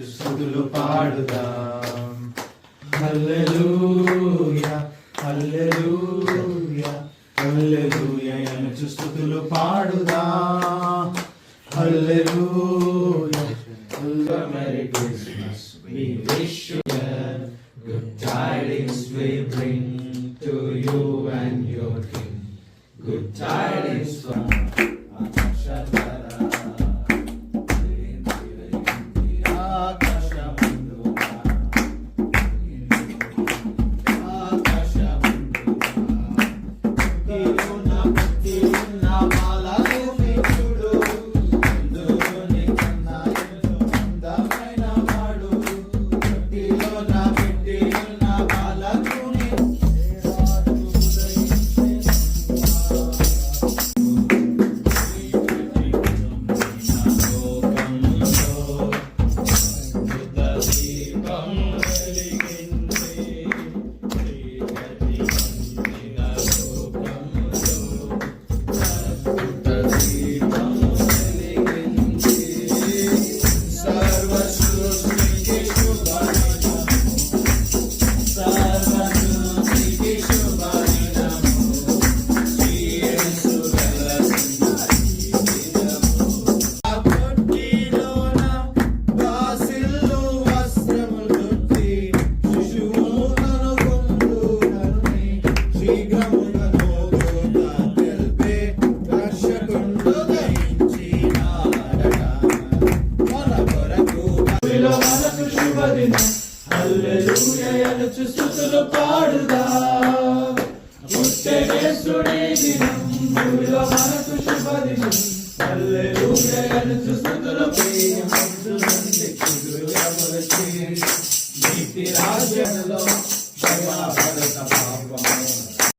స్తుతులు పాడుదాం. హల్లెలూయా హల్లెలూయా హల్లెలూయా అనుచు స్తుతులు పాడుదాం. హల్లెలూయా. Merry Christmas we wish you, good tidings we bring to you and your king, good tidings from హల్లెలూయా అనుచు స్తుతులు పాడుదాం. పుట్టెనేసుడే దినం భూమిలో మనకు శుభదినం. హల్లెలూయా అనుచు స్తుతులు నీతి రాజ్యంలో